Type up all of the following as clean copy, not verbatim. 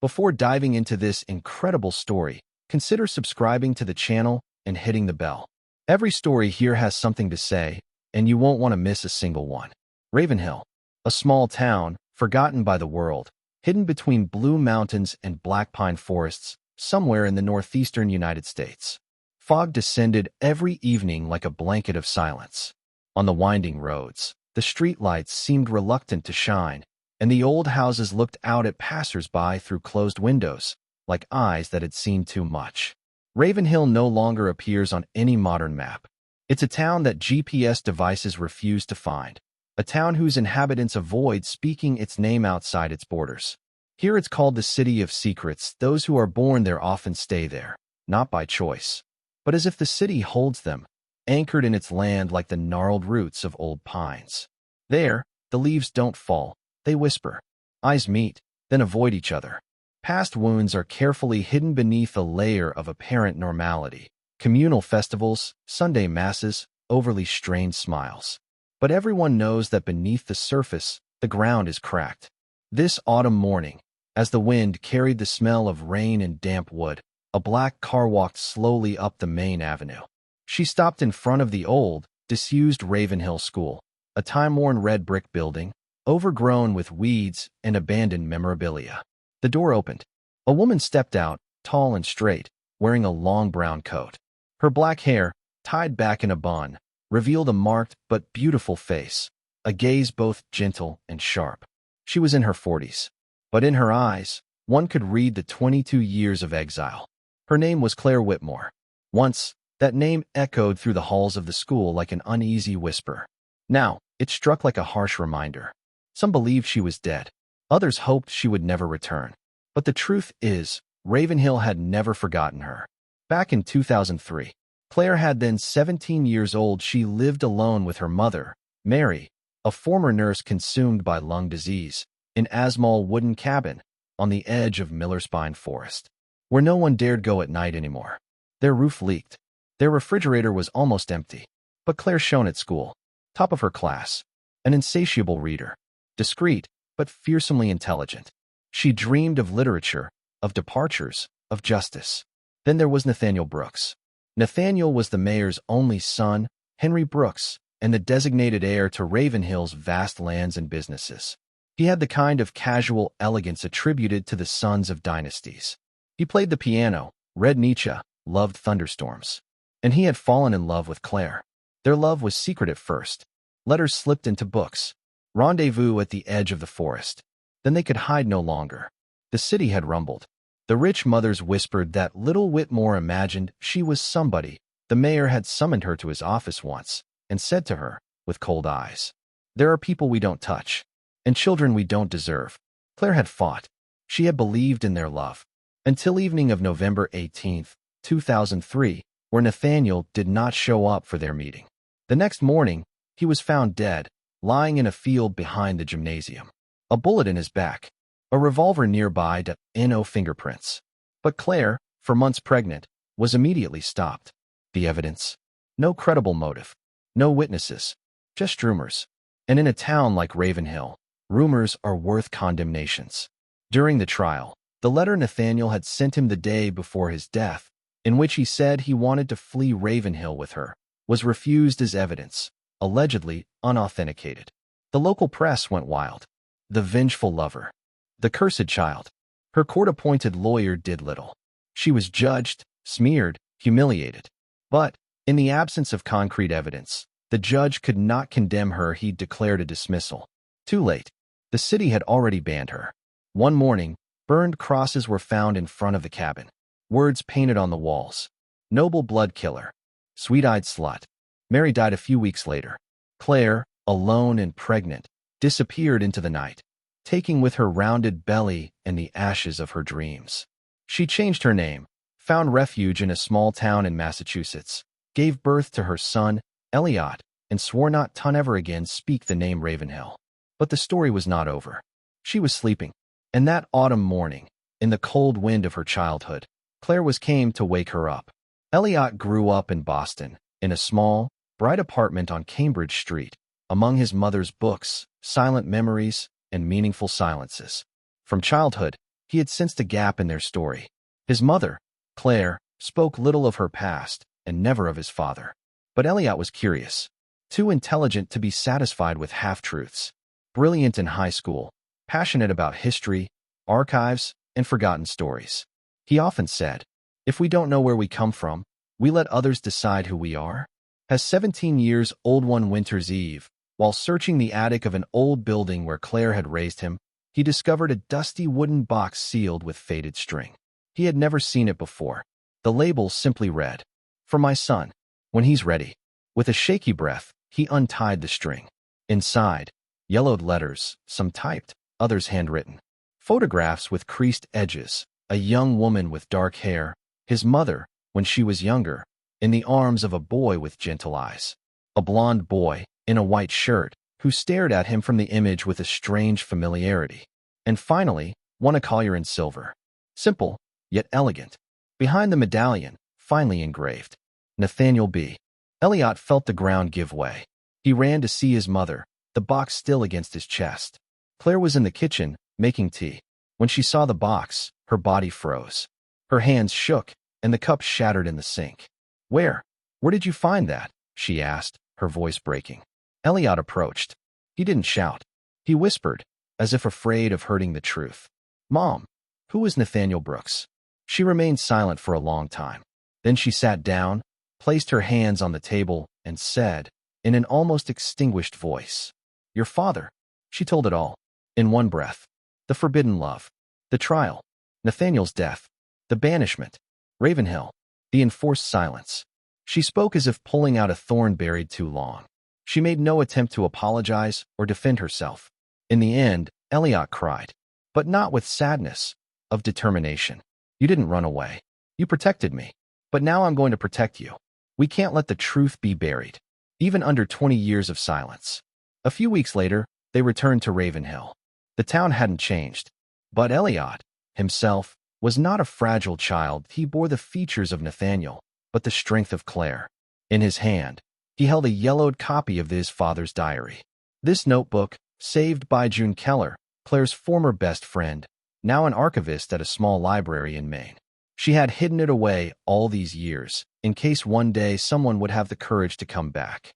Before diving into this incredible story, consider subscribing to the channel and hitting the bell. Every story here has something to say, and you won't want to miss a single one. Ravenhill, a small town, forgotten by the world, hidden between blue mountains and black pine forests, somewhere in the northeastern United States. Fog descended every evening like a blanket of silence. On the winding roads, the streetlights seemed reluctant to shine, and the old houses looked out at passers-by through closed windows, like eyes that had seen too much. Ravenhill no longer appears on any modern map. It's a town that GPS devices refuse to find, a town whose inhabitants avoid speaking its name outside its borders. Here it's called the City of Secrets. Those who are born there often stay there, not by choice, but as if the city holds them, anchored in its land like the gnarled roots of old pines. There, the leaves don't fall, they whisper. Eyes meet, then avoid each other. Past wounds are carefully hidden beneath a layer of apparent normality. Communal festivals, Sunday masses, overly strained smiles. But everyone knows that beneath the surface, the ground is cracked. This autumn morning, as the wind carried the smell of rain and damp wood, a black car walked slowly up the main avenue. She stopped in front of the old, disused Ravenhill School, a time-worn red brick building, overgrown with weeds and abandoned memorabilia. The door opened. A woman stepped out, tall and straight, wearing a long brown coat. Her black hair, tied back in a bun, revealed a marked but beautiful face, a gaze both gentle and sharp. She was in her 40s, but in her eyes, one could read the 22 years of exile. Her name was Claire Whitmore. Once, that name echoed through the halls of the school like an uneasy whisper. Now, it struck like a harsh reminder. Some believed she was dead. Others hoped she would never return. But the truth is, Ravenhill had never forgotten her. Back in 2003, Claire had then 17 years old. She lived alone with her mother, Mary, a former nurse consumed by lung disease, in Asmal wooden cabin on the edge of Millerspine Forest, where no one dared go at night anymore. Their roof leaked. Their refrigerator was almost empty. But Claire shone at school, top of her class, an insatiable reader, discreet but fearsomely intelligent. She dreamed of literature, of departures, of justice. Then there was Nathaniel Brooks. Nathaniel was the mayor's only son, Henry Brooks, and the designated heir to Ravenhill's vast lands and businesses. He had the kind of casual elegance attributed to the sons of dynasties. He played the piano, read Nietzsche, loved thunderstorms. And he had fallen in love with Claire. Their love was secret at first. Letters slipped into books. Rendezvous at the edge of the forest. Then they could hide no longer. The city had rumbled. The rich mothers whispered that little Whitmore imagined she was somebody. The mayor had summoned her to his office once and said to her, with cold eyes, "There are people we don't touch, and children we don't deserve." Claire had fought. She had believed in their love. Until evening of November 18th, 2003, where Nathaniel did not show up for their meeting. The next morning, he was found dead, lying in a field behind the gymnasium. A bullet in his back, a revolver nearby, no fingerprints. But Claire, for months pregnant, was immediately stopped. The evidence? No credible motive. No witnesses. Just rumors. And in a town like Ravenhill, rumors are worth condemnations. During the trial, the letter Nathaniel had sent him the day before his death, in which he said he wanted to flee Ravenhill with her, was refused as evidence, allegedly unauthenticated. The local press went wild. The vengeful lover. The cursed child. Her court-appointed lawyer did little. She was judged, smeared, humiliated. But, in the absence of concrete evidence, the judge could not condemn her. He declared a dismissal. Too late. The city had already banned her. One morning, burned crosses were found in front of the cabin. Words painted on the walls. Noble blood killer. Sweet-eyed slut. Mary died a few weeks later. Claire, alone and pregnant, disappeared into the night, taking with her rounded belly and the ashes of her dreams. She changed her name, found refuge in a small town in Massachusetts, gave birth to her son, Elliot, and swore not to ever again speak the name Ravenhill. But the story was not over. She was sleeping, and that autumn morning, in the cold wind of her childhood, Claire came to wake her up. Elliot grew up in Boston, in a small, bright apartment on Cambridge Street, among his mother's books, silent memories, and meaningful silences. From childhood, He had sensed a gap in their story. His mother, Claire, spoke little of her past and never of his father. But Elliot was curious, too intelligent to be satisfied with half-truths. Brilliant in high school, passionate about history, archives, and forgotten stories. He often said, "If we don't know where we come from, we let others decide who we are." As 17 years old one winter's eve, while searching the attic of an old building where Claire had raised him, he discovered a dusty wooden box sealed with faded string. He had never seen it before. The label simply read, "For my son, when he's ready." With a shaky breath, he untied the string. Inside, yellowed letters, some typed, others handwritten. Photographs with creased edges, a young woman with dark hair, his mother, when she was younger, in the arms of a boy with gentle eyes. A blond boy, in a white shirt, who stared at him from the image with a strange familiarity. And finally, one collar in silver. Simple, yet elegant. Behind the medallion, finely engraved, Nathaniel B. Elliot felt the ground give way. He ran to see his mother, the box still against his chest. Claire was in the kitchen, making tea. When she saw the box, her body froze. Her hands shook, and the cup shattered in the sink. Where did you find that?" she asked, her voice breaking. Elliot approached. He didn't shout. He whispered, as if afraid of hurting the truth. "Mom, who is Nathaniel Brooks?" She remained silent for a long time. Then she sat down, placed her hands on the table, and said, in an almost extinguished voice, "Your father." She told it all, in one breath. The forbidden love, the trial, Nathaniel's death, the banishment, Ravenhill, the enforced silence. She spoke as if pulling out a thorn buried too long. She made no attempt to apologize or defend herself. In the end, Elliot cried, but not with sadness, of determination. "You didn't run away. You protected me. But now I'm going to protect you. We can't let the truth be buried, even under 20 years of silence." A few weeks later, they returned to Ravenhill. The town hadn't changed, but Elliot, himself, was not a fragile child. He bore the features of Nathaniel, but the strength of Claire. In his hand, he held a yellowed copy of his father's diary. This notebook, saved by June Keller, Claire's former best friend, now an archivist at a small library in Maine. She had hidden it away all these years, in case one day someone would have the courage to come back.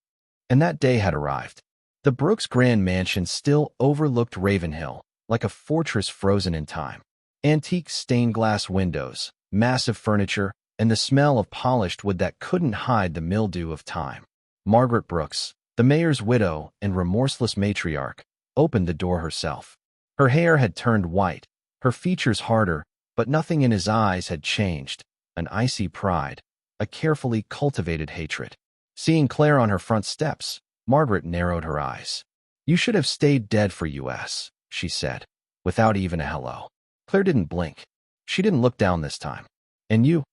And that day had arrived. The Brooks Grand Mansion still overlooked Ravenhill, like a fortress frozen in time. Antique stained glass windows, massive furniture, and the smell of polished wood that couldn't hide the mildew of time. Margaret Brooks, the mayor's widow and remorseless matriarch, opened the door herself. Her hair had turned white, her features harder, but nothing in his eyes had changed. An icy pride, a carefully cultivated hatred. Seeing Claire on her front steps, Margaret narrowed her eyes. "You should have stayed dead for us," she said, without even a hello. Claire didn't blink. She didn't look down this time. "And you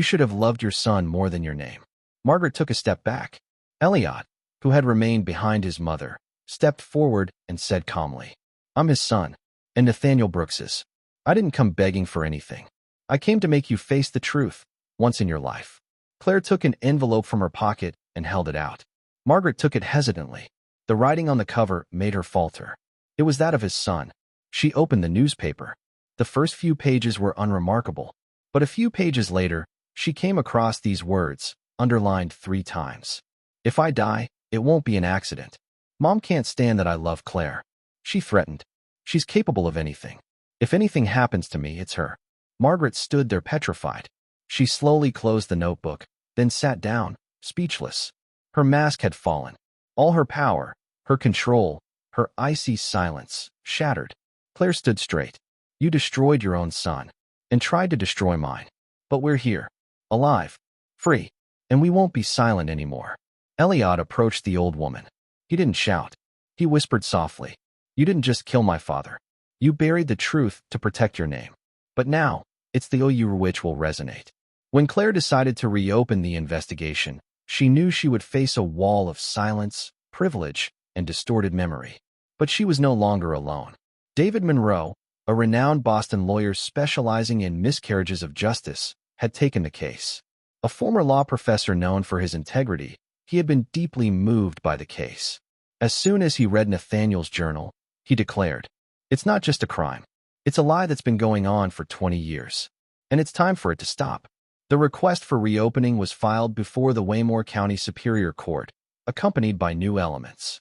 should have loved your son more than your name." Margaret took a step back. Elliot, who had remained behind his mother, stepped forward and said calmly, "I'm his son, and Nathaniel Brooks's. I didn't come begging for anything. I came to make you face the truth, once in your life." Claire took an envelope from her pocket and held it out. Margaret took it hesitantly. The writing on the cover made her falter. It was that of his son. She opened the newspaper. The first few pages were unremarkable, but a few pages later, she came across these words, underlined 3 times. "If I die, it won't be an accident. Mom can't stand that I love Claire. She threatened. She's capable of anything. If anything happens to me, it's her." Margaret stood there petrified. She slowly closed the notebook, then sat down, speechless. Her mask had fallen. All her power, her control, her icy silence, shattered. Claire stood straight. "You destroyed your own son, and tried to destroy mine. But we're here, alive, free, and we won't be silent anymore." Elliot approached the old woman. He didn't shout. He whispered softly, "You didn't just kill my father. You buried the truth to protect your name. But now, it's the OU which will resonate." When Claire decided to reopen the investigation, she knew she would face a wall of silence, privilege, and distorted memory. But she was no longer alone. David Monroe, a renowned Boston lawyer specializing in miscarriages of justice, had taken the case. A former law professor known for his integrity, he had been deeply moved by the case. As soon as he read Nathaniel's journal, he declared, "It's not just a crime. It's a lie that's been going on for 20 years, and it's time for it to stop. The request for reopening was filed before the Waymore County Superior Court, accompanied by new elements.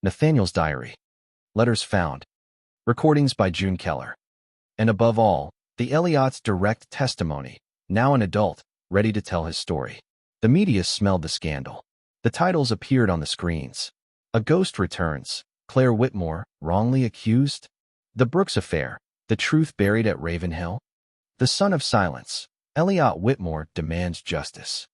Nathaniel's diary, letters found, recordings by June Keller, and above all, the Elliott's direct testimony, now an adult, ready to tell his story. The media smelled the scandal. The titles appeared on the screens. A ghost returns, Claire Whitmore, wrongly accused? The Brooks affair, the truth buried at Ravenhill? The son of silence, Elliott Whitmore demands justice.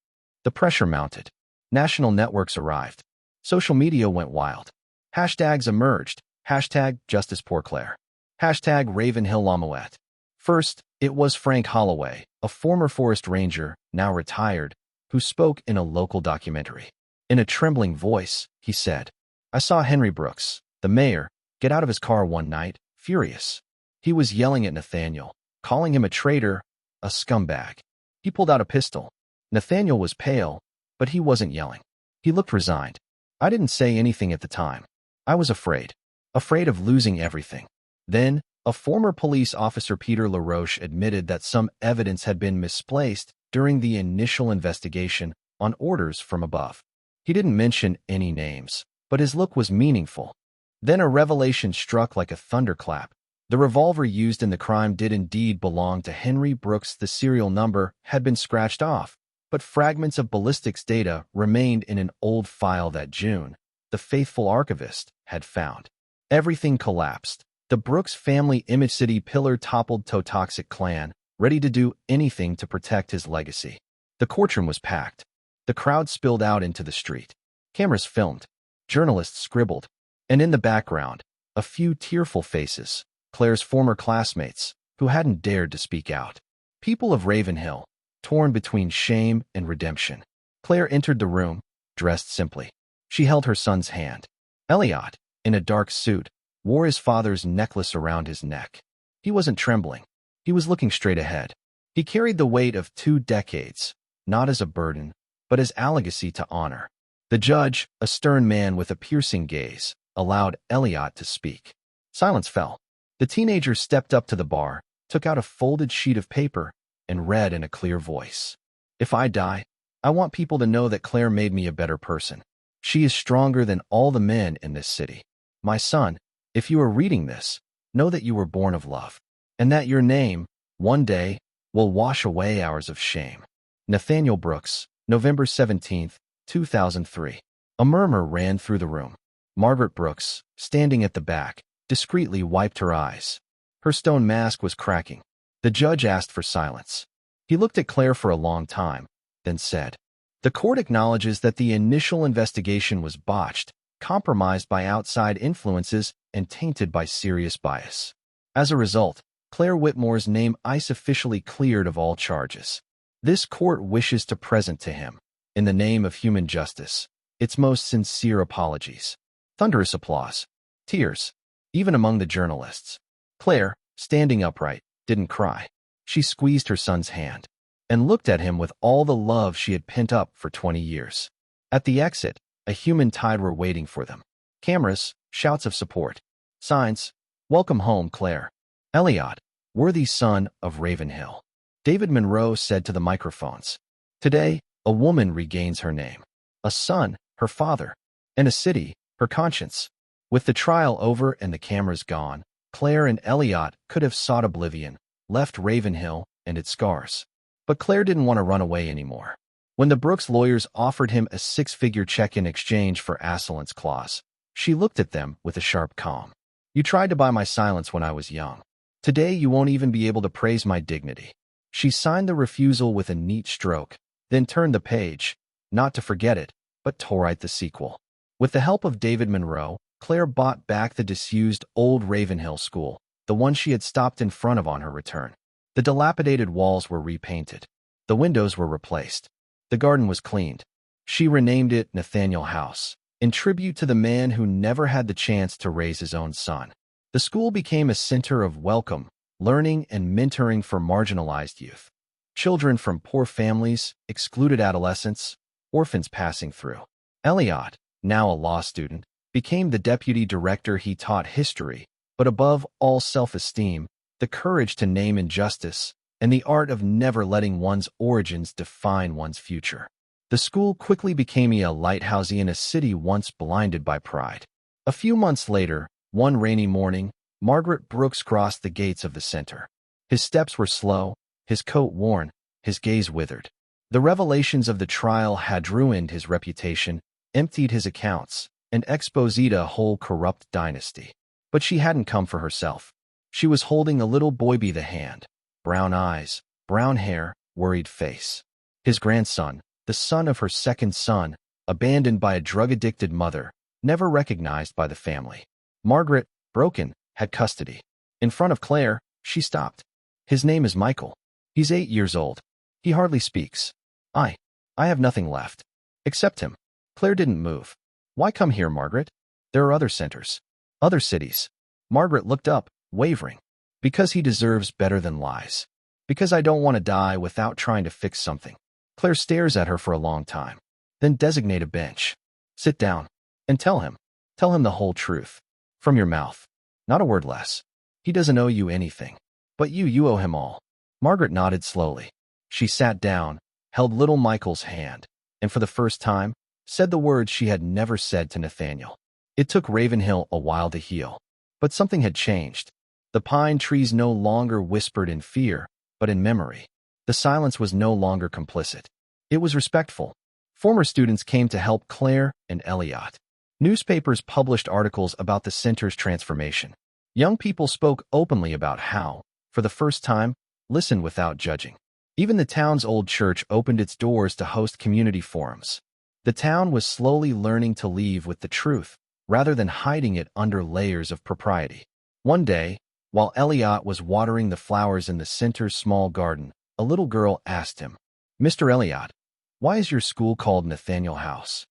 The pressure mounted. National networks arrived. Social media went wild. Hashtags emerged. Hashtag Justice Poor Claire. Hashtag Ravenhill Lamoette. First, it was Frank Holloway, a former forest ranger, now retired, who spoke in a local documentary. In a trembling voice, he said, "I saw Henry Brooks, the mayor, get out of his car one night, furious. He was yelling at Nathaniel, calling him a traitor, a scumbag. He pulled out a pistol. Nathaniel was pale, but he wasn't yelling. He looked resigned. I didn't say anything at the time. I was afraid of losing everything." Then, a former police officer, Peter LaRoche, admitted that some evidence had been misplaced during the initial investigation on orders from above. He didn't mention any names, but his look was meaningful. Then a revelation struck like a thunderclap. The revolver used in the crime did indeed belong to Henry Brooks. The serial number had been scratched off, but fragments of ballistics data remained in an old file that June, the faithful archivist, had found. Everything collapsed. The Brooks family image city pillar toppled. Toxic clan, ready to do anything to protect his legacy. The courtroom was packed. The crowd spilled out into the street. Cameras filmed. Journalists scribbled. And in the background, a few tearful faces, Claire's former classmates, who hadn't dared to speak out. People of Ravenhill, torn between shame and redemption. Claire entered the room, dressed simply. She held her son's hand. Elliott, in a dark suit, wore his father's necklace around his neck. He wasn't trembling. He was looking straight ahead. He carried the weight of 2 decades, not as a burden, but as a legacy to honor. The judge, a stern man with a piercing gaze, allowed Elliott to speak. Silence fell. The teenager stepped up to the bar, took out a folded sheet of paper, and read in a clear voice. "If I die, I want people to know that Claire made me a better person. She is stronger than all the men in this city. My son, if you are reading this, know that you were born of love, and that your name, one day, will wash away hours of shame." Nathaniel Brooks, November 17, 2003. A murmur ran through the room. Margaret Brooks, standing at the back, discreetly wiped her eyes. Her stone mask was cracking. The judge asked for silence. He looked at Claire for a long time, then said, "The court acknowledges that the initial investigation was botched, compromised by outside influences, and tainted by serious bias. As a result, Claire Whitmore's name is officially cleared of all charges. This court wishes to present to him, in the name of human justice, its most sincere apologies." Thunderous applause. Tears, even among the journalists. Claire, standing upright, didn't cry. She squeezed her son's hand and looked at him with all the love she had pent up for 20 years. At the exit, a human tide were waiting for them. Cameras, shouts of support. Signs, "Welcome home, Claire." Elliott, worthy son of Ravenhill. David Monroe said to the microphones, "Today, a woman regains her name. A son, her father. And a city, her conscience." With the trial over and the cameras gone, Claire and Elliott could have sought oblivion, left Ravenhill and its scars. But Claire didn't want to run away anymore. When the Brooks lawyers offered him a 6-figure check in exchange for Asselyn's clause, she looked at them with a sharp calm. "You tried to buy my silence when I was young. Today you won't even be able to praise my dignity." She signed the refusal with a neat stroke, then turned the page, not to forget it, but to write the sequel. With the help of David Monroe, Claire bought back the disused old Ravenhill school, the one she had stopped in front of on her return. The dilapidated walls were repainted. The windows were replaced. The garden was cleaned. She renamed it Nathaniel House, in tribute to the man who never had the chance to raise his own son. The school became a center of welcome, learning, and mentoring for marginalized youth. Children from poor families, excluded adolescents, orphans passing through. Elliott, now a law student, became the deputy director. He taught history, but above all self-esteem, the courage to name injustice, and the art of never letting one's origins define one's future. The school quickly became a lighthouse in a city once blinded by pride. A few months later, one rainy morning, Margaret Brooks crossed the gates of the center. His steps were slow, his coat worn, his gaze withered. The revelations of the trial had ruined his reputation, emptied his accounts, and exposed a whole corrupt dynasty. But she hadn't come for herself. She was holding a little boy by the hand, brown eyes, brown hair, worried face. His grandson, the son of her second son, abandoned by a drug-addicted mother, never recognized by the family. Margaret, broken, had custody. In front of Claire, she stopped. His name is Michael. He's 8 years old. He hardly speaks. I have nothing left. Accept him. Claire didn't move. Why come here, Margaret? There are other centers. Other cities. Margaret looked up, wavering. Because he deserves better than lies. Because I don't want to die without trying to fix something. Claire stares at her for a long time. Then designate a bench. Sit down. And tell him. Tell him the whole truth. From your mouth. Not a word less. He doesn't owe you anything. But you owe him all. Margaret nodded slowly. She sat down, held little Michael's hand, and for the first time, said the words she had never said to Nathaniel. It took Ravenhill a while to heal. But something had changed. The pine trees no longer whispered in fear, but in memory. The silence was no longer complicit. It was respectful. Former students came to help Claire and Elliot. Newspapers published articles about the center's transformation. Young people spoke openly about how, for the first time, listened without judging. Even the town's old church opened its doors to host community forums. The town was slowly learning to leave with the truth, rather than hiding it under layers of propriety. One day, while Elliot was watering the flowers in the center's small garden, a little girl asked him, "Mr. Elliot, why is your school called Nathaniel House?"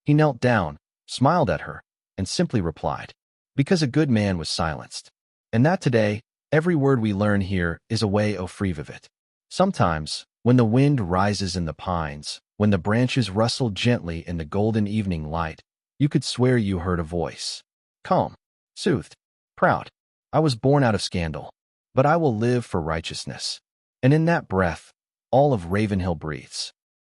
He knelt down, smiled at her, and simply replied, "Because a good man was silenced." And that today, every word we learn here is a way of free of it. Sometimes, when the wind rises in the pines, when the branches rustle gently in the golden evening light, you could swear you heard a voice. Calm, soothed, proud. I was born out of scandal, but I will live for righteousness. And in that breath, all of Ravenhill breathes.